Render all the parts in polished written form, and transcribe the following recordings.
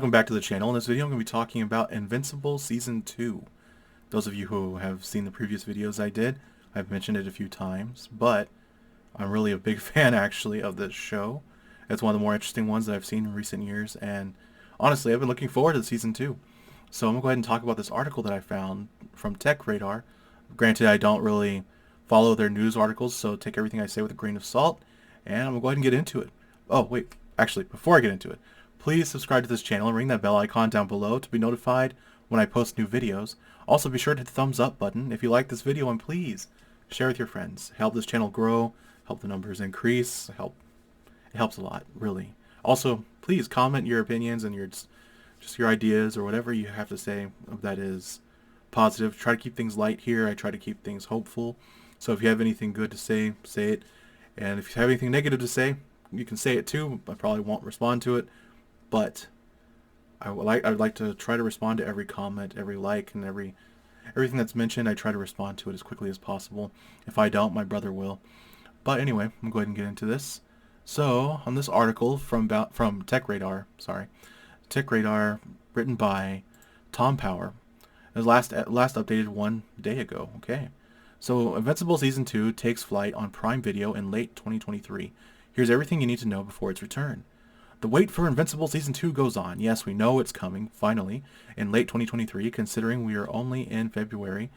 welcome back to the channel. In this video I'm going to be talking about Invincible Season 2. Those of you who have seen the previous videos I did, I've mentioned it a few times, but I'm really a big fan actually of this show. It's one of the more interesting ones that I've seen in recent years, and honestly I've been looking forward to Season 2. So I'm going to go ahead and talk about this article that I found from Tech Radar. Granted, I don't really follow their news articles, so take everything I say with a grain of salt, and I'm going to go ahead and get into it. Oh, wait, actually, before I get into it, please subscribe to this channel and ring that bell icon down below to be notified when I post new videos. Also, be sure to hit the thumbs up button if you like this video, and please share with your friends. Help this channel grow, help the numbers increase, it helps a lot, really. Also, please comment your opinions and just your ideas or whatever you have to say that is positive. Try to keep things light here. I try to keep things hopeful. So if you have anything good to say it. And if you have anything negative to say, you can say it too. I probably won't respond to it, but I'd like to try to respond to every comment, every like, and everything that's mentioned. I try to respond to it as quickly as possible. If I don't, my brother will. But anyway, I'm going to go ahead and get into this. So on this article from Tech Radar, Tech Radar, written by Tom Power, it was last updated 1 day ago. Okay. So, Invincible Season 2 takes flight on Prime Video in late 2023. Here's everything you need to know before its return. The wait for Invincible Season 2 goes on. Yes, we know it's coming, finally, in late 2023, considering we are only in February.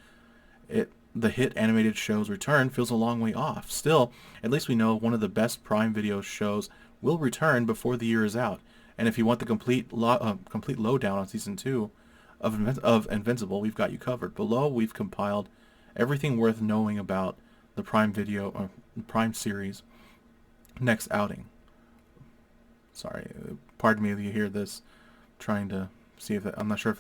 The hit animated show's return feels a long way off. Still, at least we know one of the best Prime Video shows will return before the year is out. And if you want the complete lowdown on Season 2 of Invincible, we've got you covered. Below, we've compiled everything worth knowing about the Prime Video Prime series next outing. Sorry, pardon me if you hear this. Trying to see if I'm not sure if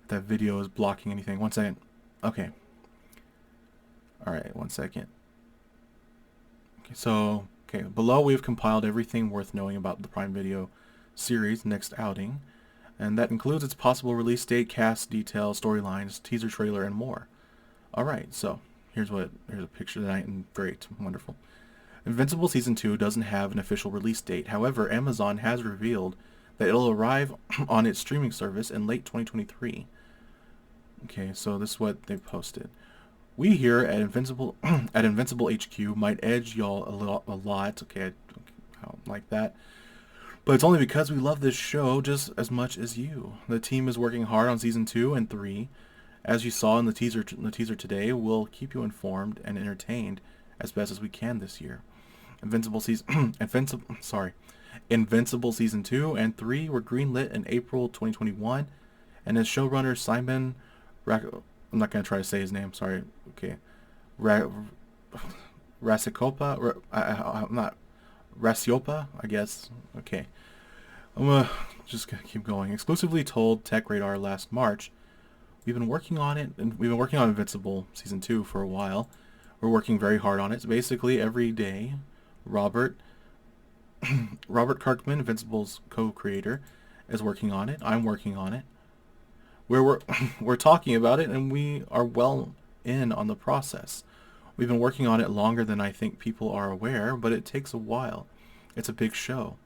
that video is blocking anything. 1 second. Okay. All right, 1 second. Okay, below we've compiled everything worth knowing about the Prime Video series next outing, and that includes its possible release date, cast details, storylines, teaser trailer, and more. Alright, so here's a picture tonight, and great, wonderful. Invincible Season 2 doesn't have an official release date. However, Amazon has revealed that it'll arrive on its streaming service in late 2023. Okay, so this is what they posted. We here at Invincible HQ might edge y'all a lot. Okay, I don't like that. But it's only because we love this show just as much as you. The team is working hard on Season 2 and 3. As you saw in the teaser today, we'll keep you informed and entertained as best as we can this year. Invincible Season 2 and 3 were greenlit in April 2021, and as showrunner Simon I'm not going to try to say his name, sorry. Okay. Rasiopa, I'm not Rasiopa, I guess. Okay. I'm just going to keep going. Exclusively told Tech Radar last March, we've been working on it, and we've been working on Invincible Season 2 for a while. We're working very hard on it. So basically, every day, Robert Kirkman, Invincible's co-creator, is working on it. I'm working on it. We're talking about it, and we are well in on the process. We've been working on it longer than I think people are aware, but it takes a while. It's a big show.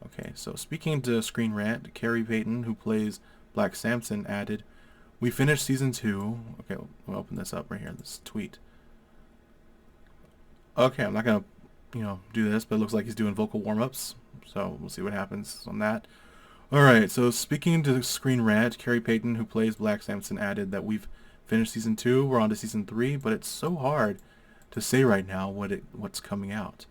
Okay, so speaking to Screen Rant, Carrie Payton, who plays Black Samson, added, "We finished Season 2. Okay, we'll open this up right here, this tweet. Okay, I'm not going to, do this, but it looks like he's doing vocal warm-ups, so we'll see what happens on that. Alright, so speaking to Screen Rant, Carrie Payton, who plays Black Samson, added that we've finished Season 2, we're on to Season 3, but it's so hard to say right now what's coming out.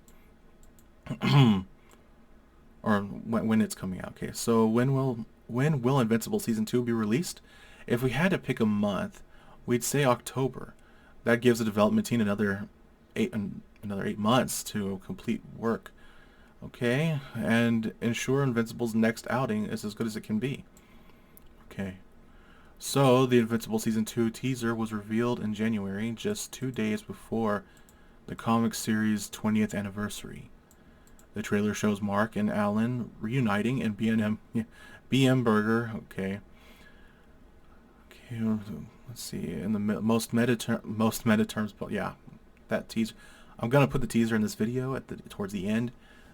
Or when it's coming out. Okay, so when will Invincible Season 2 be released? If we had to pick a month, we'd say October. That gives the development team another 8 months to complete work. Okay, and ensure Invincible's next outing is as good as it can be. Okay, so the Invincible Season 2 teaser was revealed in January, just 2 days before the comic series' 20th anniversary. The trailer shows Mark and Alan reuniting in BM Burger. Okay, let's see. In the most meta terms, but yeah, that teaser. I'm gonna put the teaser in this video towards the end,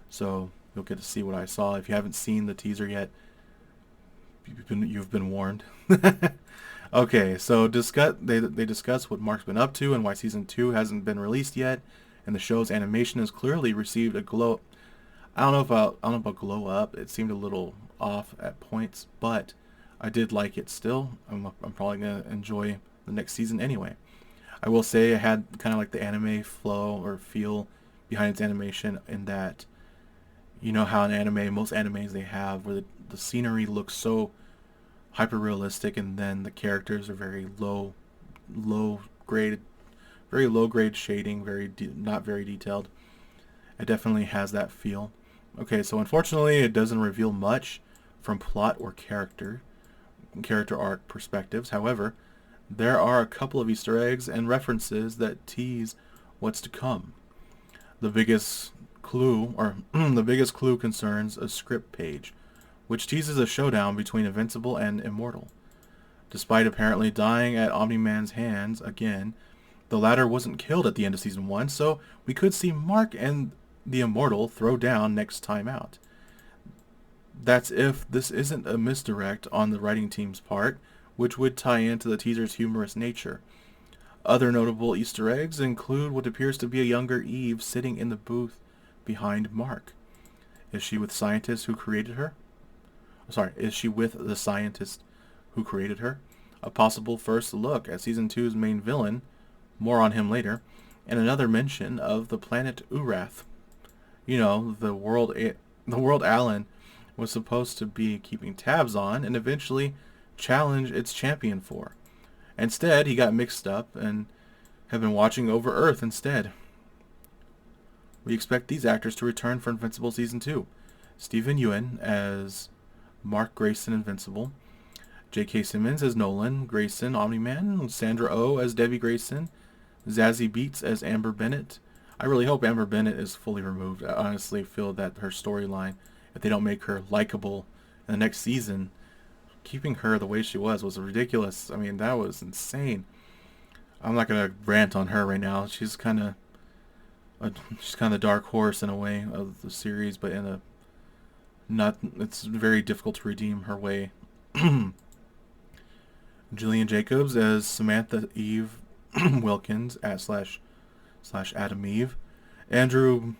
so you'll get to see what I saw. If you haven't seen the teaser yet, You've been warned. Okay, so they discuss what Mark's been up to and why season 2 hasn't been released yet, and the show's animation has clearly received a glow. I don't know about glow up. It seemed a little off at points, but I did like it still. I'm probably gonna enjoy the next season anyway. I will say I had kind of like the anime flow or feel behind its animation in that, you know how most animes they have where the scenery looks so hyper realistic, and then the characters are low grade, very low grade shading, not very detailed. It definitely has that feel. Okay, so unfortunately, it doesn't reveal much from plot or character arc perspectives. However, there are a couple of Easter eggs and references that tease what's to come. The biggest the biggest clue concerns a script page, which teases a showdown between Invincible and Immortal. Despite apparently dying at Omni-Man's hands again, the latter wasn't killed at the end of season 1, so we could see Mark and the Immortal throw down next time out. That's if this isn't a misdirect on the writing team's part, which would tie into the teaser's humorous nature. Other notable Easter eggs include what appears to be a younger Eve sitting in the booth behind Mark. Is she with scientists who created her? Is she with the scientist who created her? A possible first look at season 2's main villain, more on him later, and another mention of the planet Urath. You know, the world Alan was supposed to be keeping tabs on and eventually challenge its champion for. Instead, he got mixed up and have been watching over Earth instead. We expect these actors to return for Invincible Season 2. Stephen Ewan as Mark Grayson Invincible, J.K. Simmons as Nolan Grayson Omni-Man, Sandra Oh as Debbie Grayson, Zazie Beetz as Amber Bennett. I really hope Amber Bennett is fully removed. I honestly feel that her storyline, if they don't make her likable in the next season, keeping her the way she was ridiculous. I mean, that was insane. I'm not gonna rant on her right now. She's kind of the dark horse in a way of the series, but in a not. It's very difficult to redeem her way. Jillian Jacobs as Samantha Eve Wilkins at slash Adam Eve. Andrew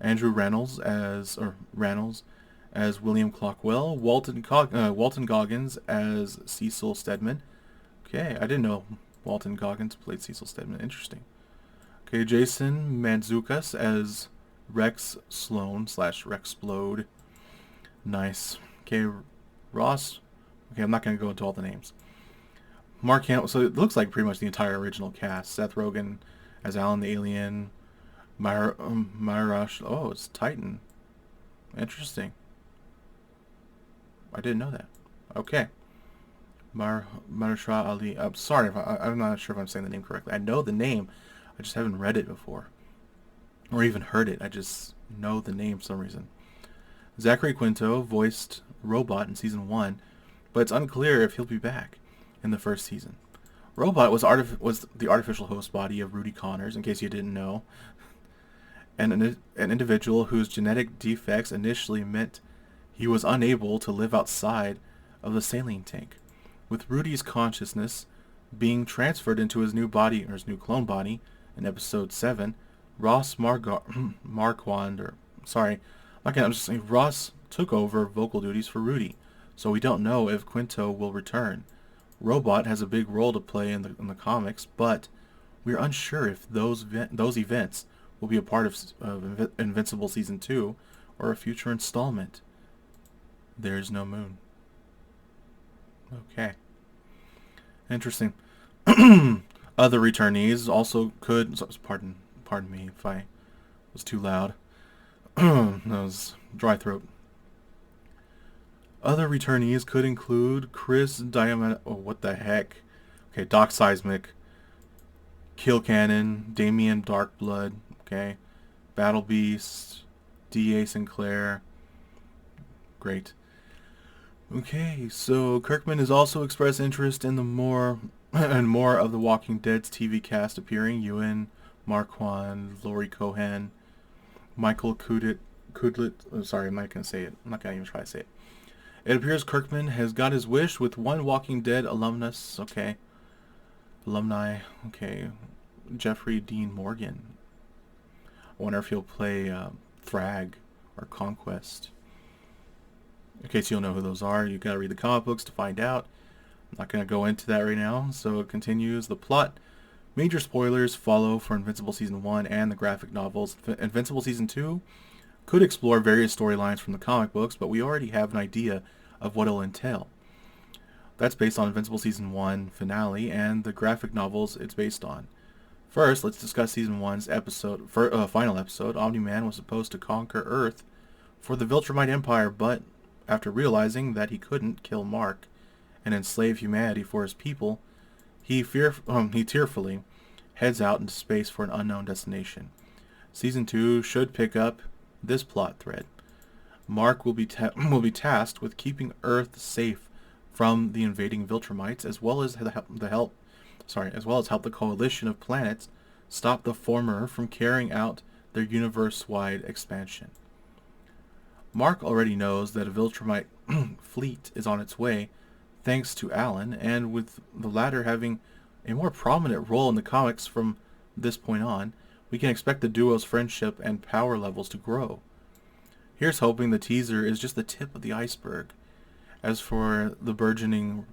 Reynolds as William Clockwell. Walton Goggins as Cecil Stedman. Okay, I didn't know Walton Goggins played Cecil Stedman. Interesting. Okay, Jason Mantzoukas as Rex Sloan / Rexplode. Nice. Okay, Ross. Okay, I'm not going to go into all the names. Mark Hamill. So it looks like pretty much the entire original cast. Seth Rogen as Alan the Alien. Myrash. Oh, it's Titan. Interesting. I didn't know that. Okay. Mahershala Ali. I'm sorry if I'm not sure if I'm saying the name correctly. I know the name. I just haven't read it before. Or even heard it. I just know the name for some reason. Zachary Quinto voiced Robot in season 1, but it's unclear if he'll be back in the first season. Robot was the artificial host body of Rudy Connors, in case you didn't know, and an individual whose genetic defects initially meant he was unable to live outside of the saline tank. With Rudy's consciousness being transferred into his new body, or his new clone body, in episode 7, Ross Ross took over vocal duties for Rudy, so we don't know if Quinto will return. Robot has a big role to play in the comics, but we're unsure if those events will be a part of Invincible Season 2 or a future installment. There's no moon. Okay. Interesting. Other returnees also could... Pardon me if I was too loud. That was dry throat. Other returnees could include Chris Diamond... Oh, what the heck? Okay, Doc Seismic, Kill Cannon, Damien Darkblood, okay, Battle Beast, D.A. Sinclair. Great. Okay, so Kirkman has also expressed interest in the more of the Walking Dead's TV cast appearing. Ewan, Marquand, Laurie Cohan, Michael Kudlit. Sorry, I'm not gonna say it. I'm not gonna even try to say it. It appears Kirkman has got his wish with one Walking Dead alumnus. Okay. Alumni. Okay. Jeffrey Dean Morgan. I wonder if he'll play Thrag or Conquest. In case you don't know who those are, you gotta read the comic books to find out. I'm not gonna go into that right now. So it continues. The plot. Major spoilers follow for Invincible Season 1 and the graphic novels. Invincible Season 2 could explore various storylines from the comic books, but we already have an idea of what it'll entail. That's based on Invincible Season 1 finale and the graphic novels it's based on. First, let's discuss Season 1's final episode. Omni-Man was supposed to conquer Earth for the Viltrumite Empire, but after realizing that he couldn't kill Mark and enslave humanity for his people, he tearfully heads out into space for an unknown destination. Season 2 should pick up this plot thread. Mark will be tasked with keeping Earth safe from the invading Viltrumites, as well as help the coalition of planets stop the former from carrying out their universe-wide expansion. Mark already knows that a Viltrumite fleet is on its way, thanks to Alan, and with the latter having a more prominent role in the comics from this point on, we can expect the duo's friendship and power levels to grow. Here's hoping the teaser is just the tip of the iceberg. As for the burgeoning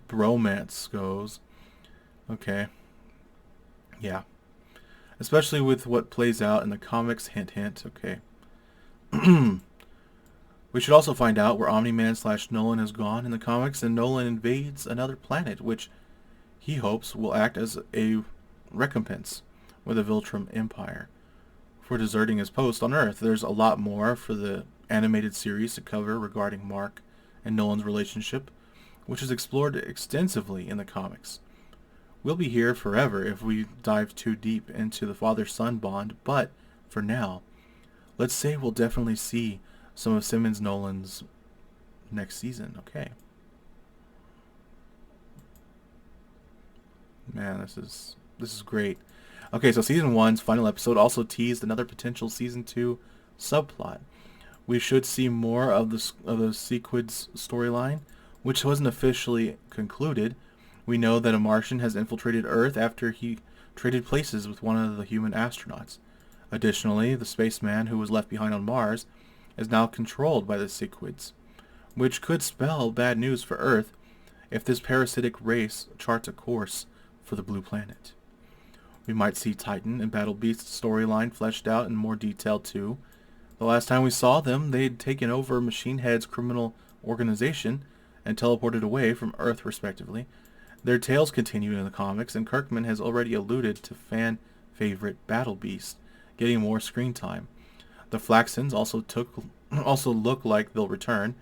bromance goes, okay, yeah, especially with what plays out in the comics, hint hint, okay. We should also find out where Omni-Man / Nolan has gone in the comics, and Nolan invades another planet, which he hopes will act as a recompense with the Viltrum Empire for deserting his post on Earth. There's a lot more for the animated series to cover regarding Mark and Nolan's relationship, which is explored extensively in the comics. We'll be here forever if we dive too deep into the father-son bond, but for now, let's say we'll definitely see some of Simmons Nolan's next season. Okay. Man, this is great. Okay, so Season 1's final episode also teased another potential Season 2 subplot. We should see more of the Sequid's storyline, which wasn't officially concluded. We know that a Martian has infiltrated Earth after he traded places with one of the human astronauts. Additionally, the spaceman who was left behind on Mars is now controlled by the Sequids, which could spell bad news for Earth if this parasitic race charts a course for the blue planet. We might see Titan and Battle Beast's storyline fleshed out in more detail too. The last time we saw them, they'd taken over Machine Head's criminal organization and teleported away from Earth respectively. Their tales continue in the comics, and Kirkman has already alluded to fan favorite Battle Beast getting more screen time. The Flaxons also look like they'll return,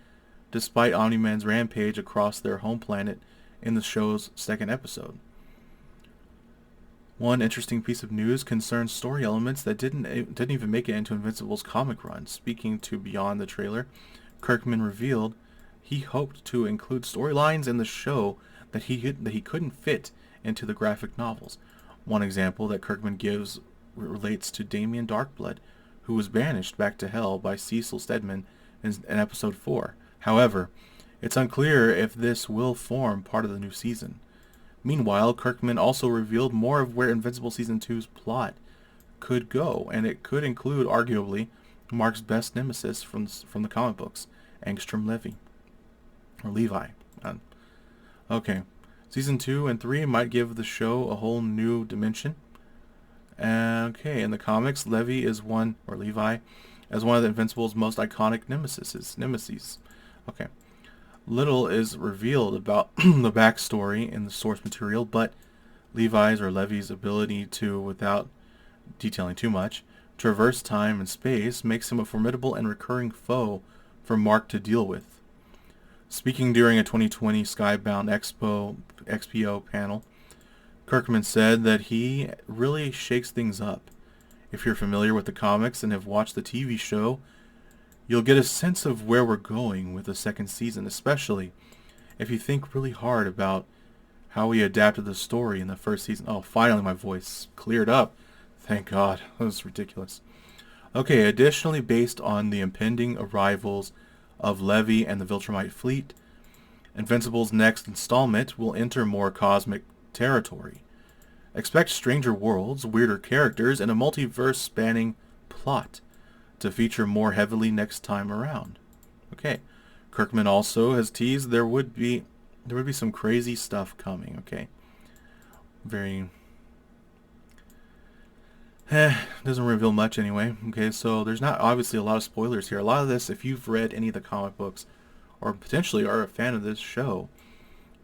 despite Omni-Man's rampage across their home planet in the show's second episode. One interesting piece of news concerns story elements that didn't even make it into Invincible's comic run. Speaking to Beyond the trailer, Kirkman revealed he hoped to include storylines in the show that he couldn't fit into the graphic novels. One example that Kirkman gives relates to Damien Darkblood, who was banished back to Hell by Cecil Stedman in episode 4. However, it's unclear if this will form part of the new season. Meanwhile, Kirkman also revealed more of where Invincible Season 2's plot could go, and it could include, arguably, Mark's best nemesis from the comic books, Angstrom Levi. Okay, Season 2 and 3 might give the show a whole new dimension. Okay, in the comics, Levi as one of the Invincible's most iconic nemesis. Okay. Little is revealed about the backstory in the source material, but Levi's ability to, without detailing too much, traverse time and space makes him a formidable and recurring foe for Mark to deal with. Speaking during a 2020 Skybound XPO panel, Kirkman said that he really shakes things up. If you're familiar with the comics and have watched the TV show, you'll get a sense of where we're going with the second season, especially if you think really hard about how we adapted the story in the first season. Oh, finally my voice cleared up. Thank God. That was ridiculous. Okay, additionally, based on the impending arrivals of Levi and the Viltrumite fleet. Invincible's next installment will enter more cosmic territory. Expect stranger worlds, weirder characters, and a multiverse-spanning plot to feature more heavily next time around. Okay, Kirkman also has teased there would be some crazy stuff coming. Okay, very doesn't reveal much anyway. Okay, so there's not obviously a lot of spoilers here. A lot of this, if you've read any of the comic books or potentially are a fan of this show,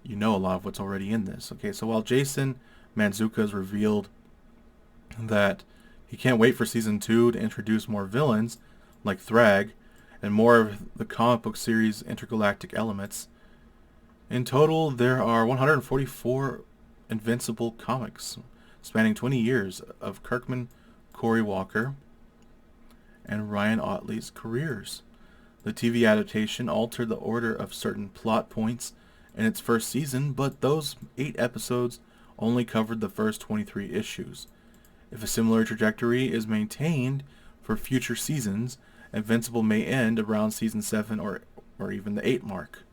you know a lot of what's already in this. Okay, so while Jason Mantzoukas has revealed that he can't wait for season 2 to introduce more villains like Thrag and more of the comic book series intergalactic elements. In total, there are 144 Invincible comics spanning 20 years of Kirkman, Cory Walker, and Ryan Ottley's careers. The TV adaptation altered the order of certain plot points in its first season, but those 8 episodes only covered the first 23 issues. If a similar trajectory is maintained for future seasons, Invincible may end around season 7 or even the 8 mark.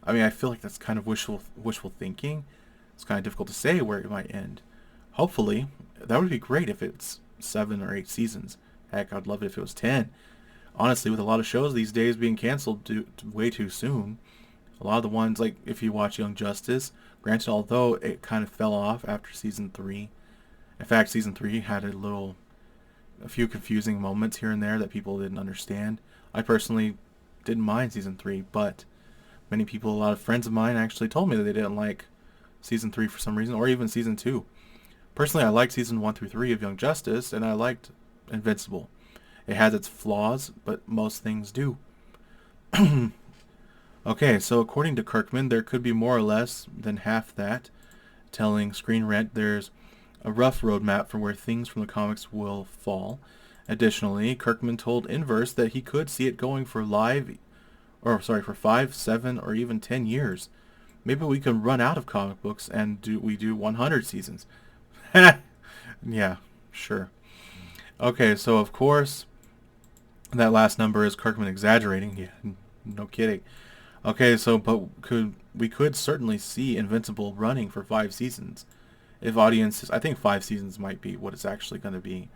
I mean, I feel like that's kind of wishful thinking. It's kind of difficult to say where it might end. Hopefully, that would be great if it's 7 or 8 seasons. Heck, I'd love it if it was 10. Honestly, with a lot of shows these days being canceled way too soon, a lot of the ones, like if you watch Young Justice, granted, although it kind of fell off after season 3. In fact, season 3 had a few confusing moments here and there that people didn't understand. I personally didn't mind season 3, but many people, a lot of friends of mine actually told me that they didn't like season 3 for some reason, or even season 2. Personally, I liked season 1 through 3 of Young Justice, and I liked Invincible. It has its flaws, but most things do. Okay, so according to Kirkman, there could be more or less than half that. Telling Screen Rant there's a rough roadmap for where things from the comics will fall. Additionally, Kirkman told Inverse that he could see it going for 5, 7, or even 10 years. Maybe we can run out of comic books and do 100 seasons. Yeah, sure. Okay, so of course, that last number is Kirkman exaggerating. Yeah, no kidding. Okay, so but we could certainly see Invincible running for 5 seasons. If audiences, I think 5 seasons might be what it's actually going to be.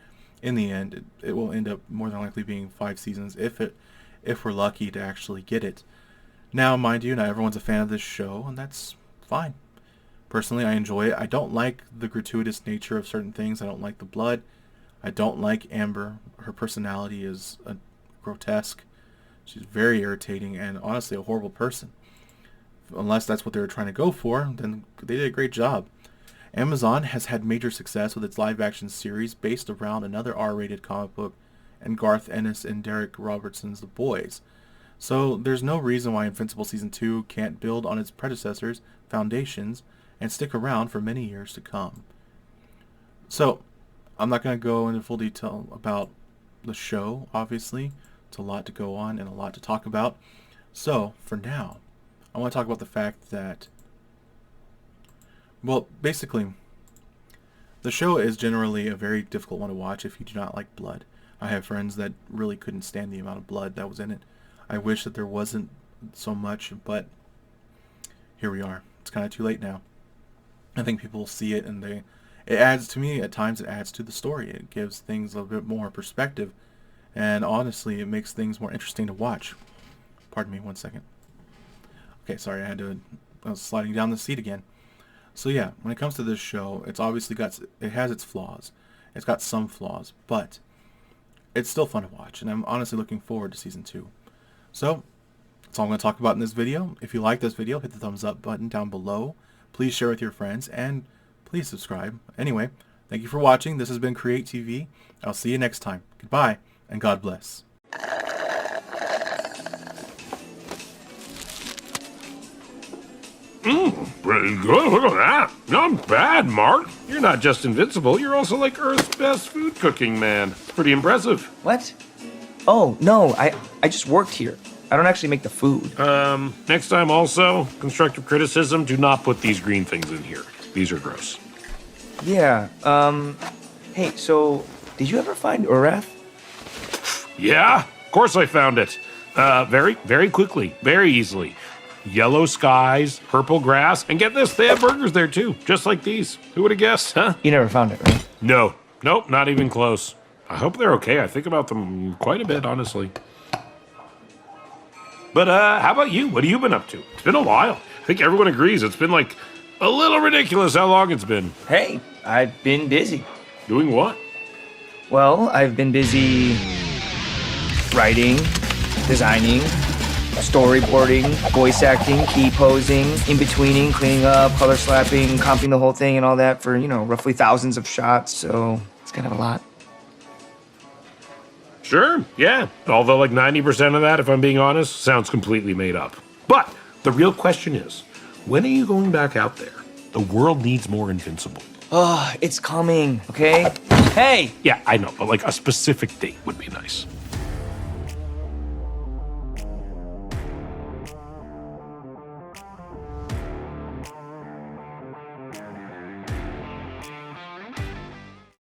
In the end, it will end up more than likely being 5 seasons if we're lucky to actually get it. Now, mind you, not everyone's a fan of this show, and that's fine. Personally, I enjoy it. I don't like the gratuitous nature of certain things. I don't like the blood. I don't like Amber. Her personality is grotesque. She's very irritating and honestly a horrible person. Unless that's what they were trying to go for, then they did a great job. Amazon has had major success with its live-action series based around another R-rated comic book and Garth Ennis and Derek Robertson's The Boys. So there's no reason why Invincible Season 2 can't build on its predecessors' foundations and stick around for many years to come. So, I'm not going to go into full detail about the show, obviously. It's a lot to go on and a lot to talk about. So, for now, I want to talk about the fact that, well, basically, the show is generally a very difficult one to watch if you do not like blood. I have friends that really couldn't stand the amount of blood that was in it. I wish that there wasn't so much, but here we are. It's kind of too late now. I think people will see it and it adds to me, at times it adds to the story. It gives things a bit more perspective, and honestly, it makes things more interesting to watch. Pardon me 1 second. Okay, sorry, I was sliding down the seat again. So yeah, when it comes to this show, it has its flaws. It's got some flaws, but it's still fun to watch, and I'm honestly looking forward to season 2. So, that's all I'm going to talk about in this video. If you like this video, hit the thumbs up button down below. Please share with your friends, and please subscribe. Anyway, thank you for watching. This has been Create TV. I'll see you next time. Goodbye, and God bless. Pretty good. Look at that. Not bad, Mark. You're not just invincible. You're also like Earth's best food cooking man. Pretty impressive. What? Oh, no, I just worked here. I don't actually make the food. Next time also, constructive criticism, do not put these green things in here. These are gross. Yeah, hey, so, did you ever find Urath? Yeah, of course I found it. Very, very quickly, very easily. Yellow skies, purple grass, and get this, they have burgers there too, just like these. Who would have guessed, huh? You never found it, right? No, nope, not even close. I hope they're okay. I think about them quite a bit, honestly. But how about you? What have you been up to? It's been a while. I think everyone agrees it's been like a little ridiculous how long it's been. Hey, I've been busy. Doing what? Well, I've been busy writing, designing, storyboarding, voice acting, key posing, in-betweening, cleaning up, color slapping, comping the whole thing and all that for, roughly thousands of shots, so it's kind of a lot. Sure, yeah. Although like 90% of that, if I'm being honest, sounds completely made up. But the real question is, when are you going back out there? The world needs more Invincible. Oh, it's coming, okay? Hey! Yeah, I know, but like a specific date would be nice.